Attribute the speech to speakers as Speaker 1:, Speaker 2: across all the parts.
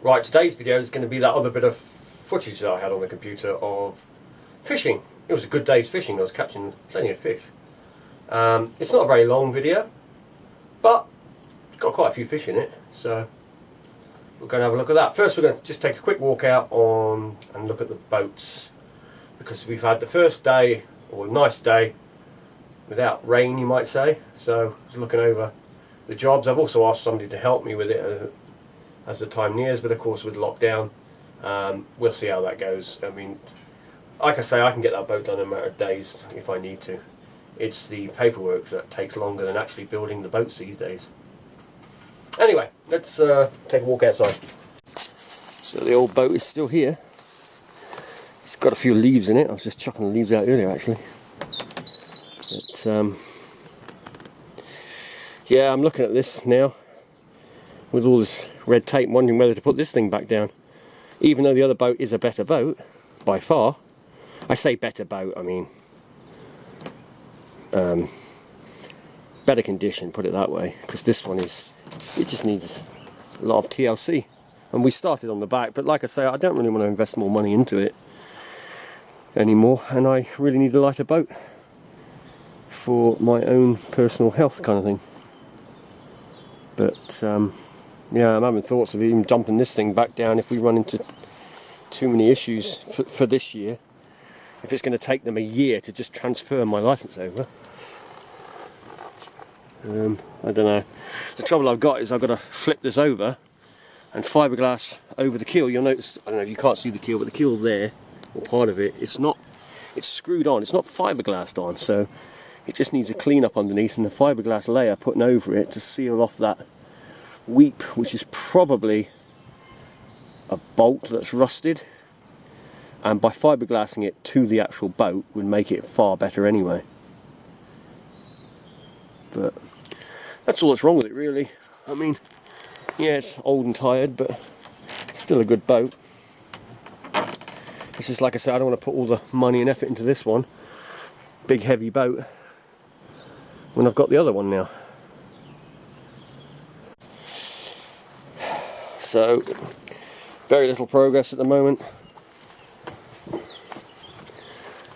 Speaker 1: Right, today's video is going to be that other bit of footage that I had on the computer of fishing. It was a good day's fishing. I was catching plenty of fish. It's not a very long video, but it's got quite a few fish in it, so we're going to have a look at that. First we're going to just take a quick walk out on and look at the boats, because we've had the first day, or a nice day, without rain you might say, so I was looking over the jobs. I've also asked somebody to help me with it as the time nears, but of course with lockdown, we'll see how that goes. I mean, like I say, I can get that boat done in a matter of days if I need to. It's the paperwork that takes longer than actually building the boats these days. Anyway, let's take a walk outside. So the old boat is still here. It's got a few leaves in it. I was just chucking the leaves out earlier actually. But, yeah, I'm looking at this now with all this red tape, wondering whether to put this thing back down. Even though the other boat is a better boat, by far. I say better boat, I mean better condition, put it that way, because this one is, it just needs a lot of TLC. And we started on the back, but like I say, I don't really want to invest more money into it anymore, and I really need a lighter boat for my own personal health kind of thing. But yeah, I'm having thoughts of even dumping this thing back down if we run into too many issues for this year. If it's going to take them a year to just transfer my license over. I don't know. The trouble I've got is I've got to flip this over and fiberglass over the keel. You'll notice, I don't know if you can't see the keel, but the keel there, or part of it, it's screwed on, it's not fiberglassed on, so it just needs a clean up underneath and the fiberglass layer putting over it to seal off that weep, which is probably a bolt that's rusted, and by fiberglassing it to the actual boat would make it far better anyway. But that's all that's wrong with it really. I mean, yeah, it's old and tired, but it's still a good boat. It's just like I said, I don't want to put all the money and effort into this one, big heavy boat, when I've got the other one now. So, very little progress at the moment.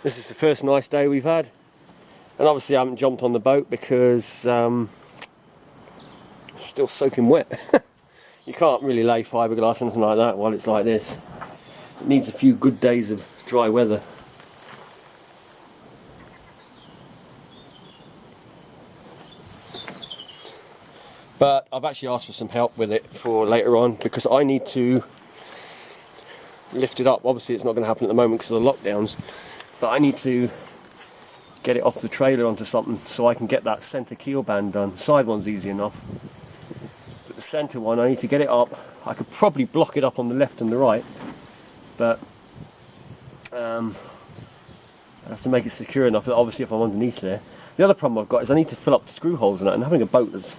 Speaker 1: This is the first nice day we've had, and obviously I haven't jumped on the boat because it's still soaking wet. You can't really lay fiberglass or anything like that while it's like this. It needs a few good days of dry weather. But I've actually asked for some help with it for later on, because I need to lift it up. Obviously it's not going to happen at the moment because of the lockdowns, but I need to get it off the trailer onto something so I can get that centre keel band done. Side one's easy enough, but the centre one, I need to get it up. I could probably block it up on the left and the right, but I have to make it secure enough that obviously if I'm underneath there. The other problem I've got is I need to fill up the screw holes in that, and having a boat that's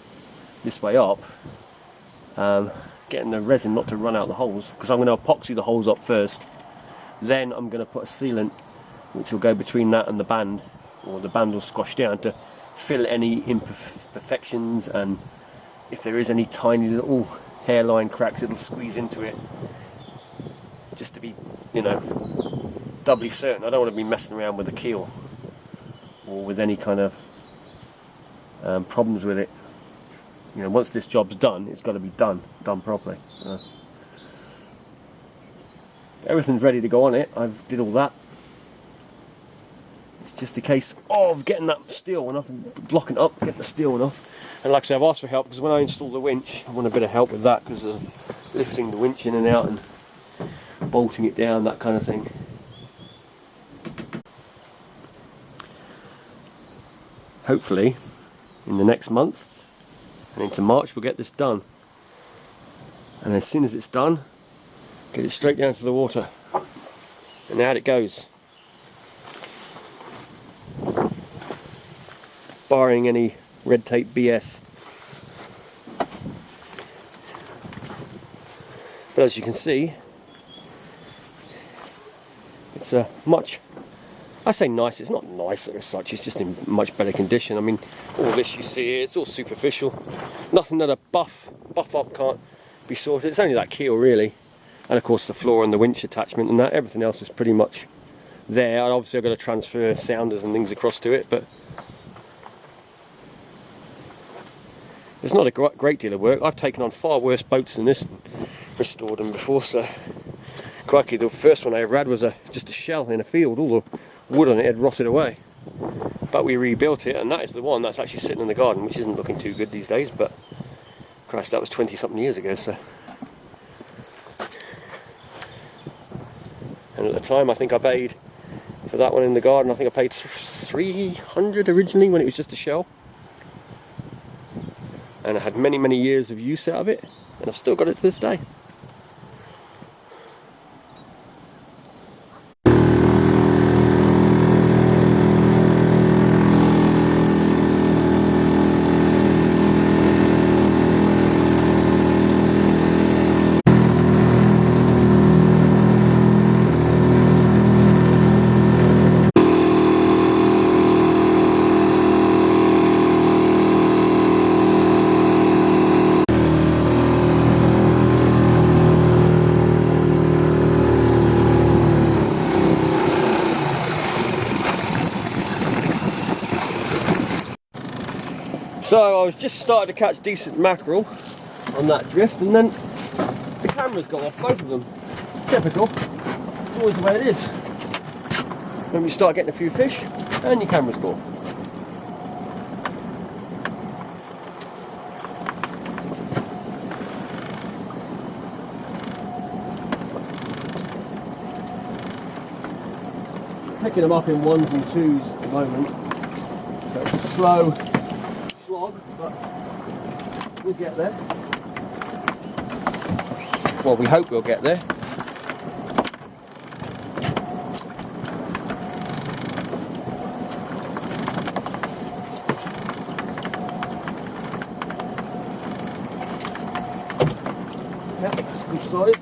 Speaker 1: this way up, getting the resin not to run out the holes, because I'm going to epoxy the holes up first, then I'm going to put a sealant which will go between that and the band, or the band will squash down to fill any imperfections, and if there is any tiny little hairline cracks it'll squeeze into it, just to be, you know, doubly certain. I don't want to be messing around with the keel or with any kind of problems with it. You know, once this job's done, it's got to be done properly. Everything's ready to go on it. I've did all that. It's just a case of getting that steel one off and blocking it up, getting the steel one off. And like I said, I've asked for help because when I install the winch, I want a bit of help with that, because of lifting the winch in and out and bolting it down, that kind of thing. Hopefully, in the next month and into March, we'll get this done. And as soon as it's done, get it straight down to the water. And out it goes. Barring any red tape BS. But as you can see, it's a much, I say nice, it's not nice as such, it's just in much better condition. I mean, all this you see here, it's all superficial. Nothing that a buff up be sorted. It's only that keel really, and of course the floor and the winch attachment and that. Everything else is pretty much there. And obviously I've got to transfer sounders and things across to it, but it's not a great deal of work. I've taken on far worse boats than this and restored them before, so crikey, the first one I ever had was just a shell in a field. All the wood on it had rotted away, but we rebuilt it, and that is the one that's actually sitting in the garden, which isn't looking too good these days, but Christ, that was 20 something years ago. So, and at the time I think I paid for that one in the garden, I think I paid 300 originally when it was just a shell, and I had many years of use out of it, and I've still got it to this day. So I was just starting to catch decent mackerel on that drift, and then the camera's gone off, both of them. Typical. It's always the way it is. When you start getting a few fish, and your camera's gone. Picking them up in ones and twos at the moment, so it's a slow slog, but we'll get there. Well, we hope we'll get there. Yep, that's good size.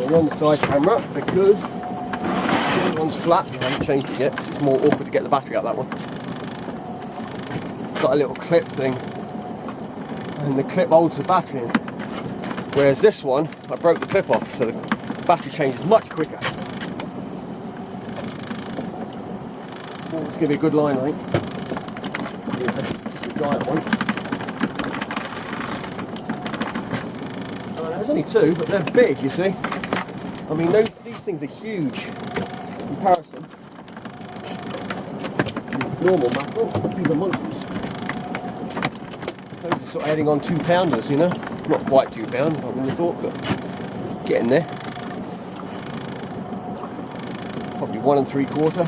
Speaker 1: On the side camera because the other one's flat. I haven't changed it yet, so it's more awkward to get the battery out of that one. It's got a little clip thing, and the clip holds the battery in. Whereas this one, I broke the clip off, so the battery changes much quicker. Oh, it's going to be a good line, I think. Yeah, it's a giant one. There's only two, but they're big, you see. I mean, these things are huge in comparison to normal mackerel. These are monsters. Those are sort of heading on 2 pounders, you know. Not quite 2 pound, I wouldn't have thought, but getting there. Probably 1 3/4.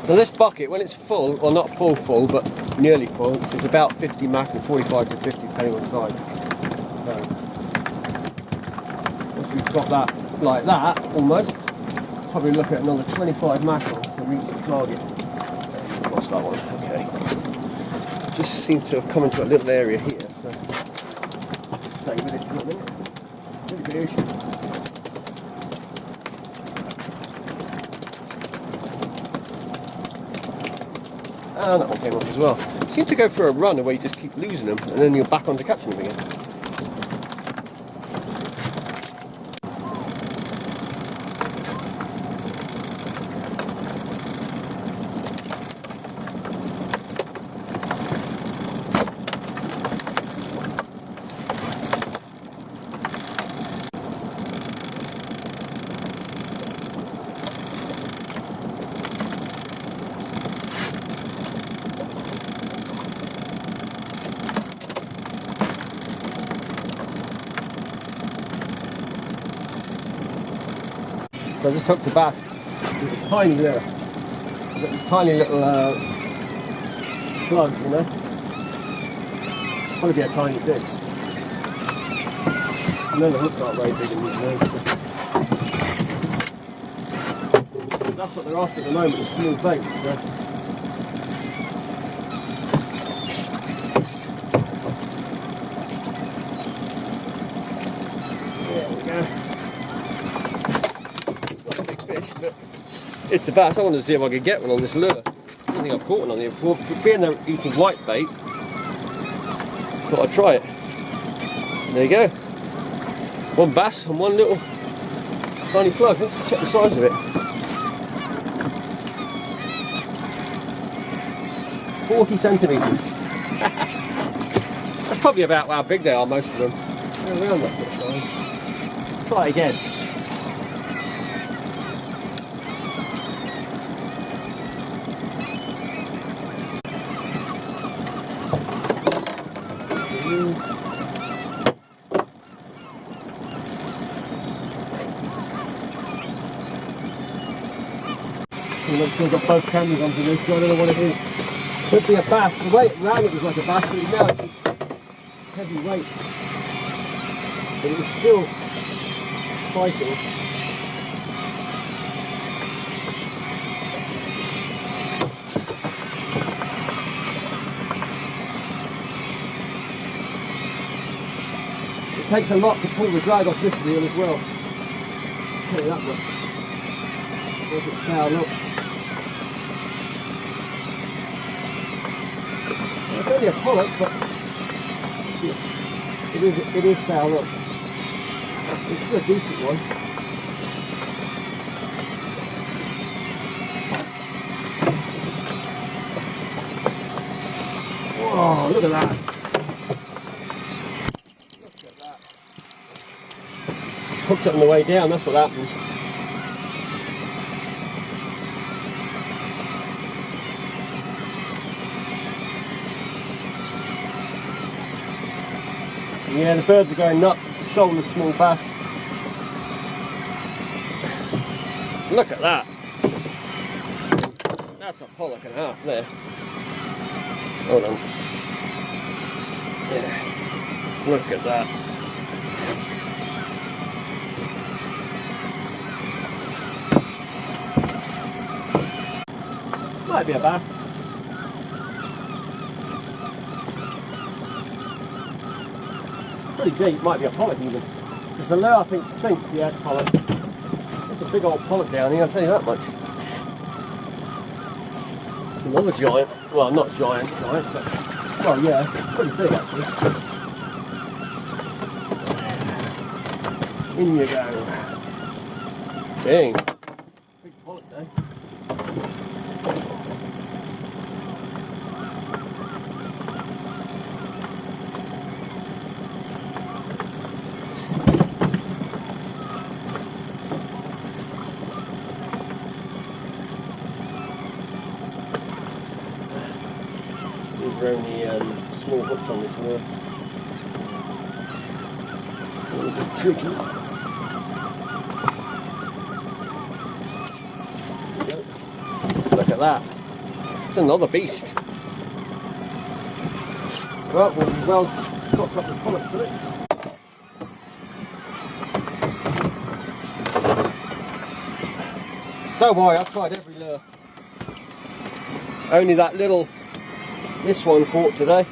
Speaker 1: So this bucket, when it's full, or not full, but nearly full, is about 50 mackerel, 45 to 50 depending on size. So, once we've got that like that, almost, probably look at another 25 mackerel to reach the target. What's that one? Okay. Just seems to have come into a little area here, so stay with it for a minute. Really good issue. And that one came off as well. It seems to go for a run where you just keep losing them and then you're back onto catching them again. So I just hooked the bass with a tiny lure. You've got this tiny little plug, you know. Probably be a tiny fish. And then the hooks aren't very big in these lures. That's what they're after at the moment, is small baits. So. There we go. It's not a big fish, but it's a bass. I wanted to see if I could get one on this lure. I don't think I've caught one on here before. Being there eating white bait, thought I'd try it. There you go. One bass and one little tiny plug. Let's check the size of it. 40 centimetres. That's probably about how big they are, most of them. They're around that sort of size. Try it again. I've still got both cameras onto this, so I don't know what it is. Could be a bass. The weight around it was like a bass, but now it's heavy weight. But it was still fighting. It takes a lot to pull the drag off this reel as well. I'll tell you that much. Look at foul up. It's only a pollack, but it is foul up. It's still a decent one. Whoa, look at that. Look at that. Hooked it on the way down, that's what happens. Yeah, the birds are going nuts. It's a shoulder small bass. Look at that. That's a pollack and a half there. Hold on. Yeah. Look at that. Might be a bass. Pretty deep, might be a pollack even. Because the lure I think sinks, yeah, it's pollack. It's a big old pollack down here, I'll tell you that much. It's another giant, well not giant, but, well yeah, it's pretty big actually. In you go. Dang. Big pollack there. These are only small hooks on this lure. A little bit tricky. Look at that. It's another beast. Well, we've well got up the pollack to it. Don't worry, I've tried every lure. Only that little, this one caught today.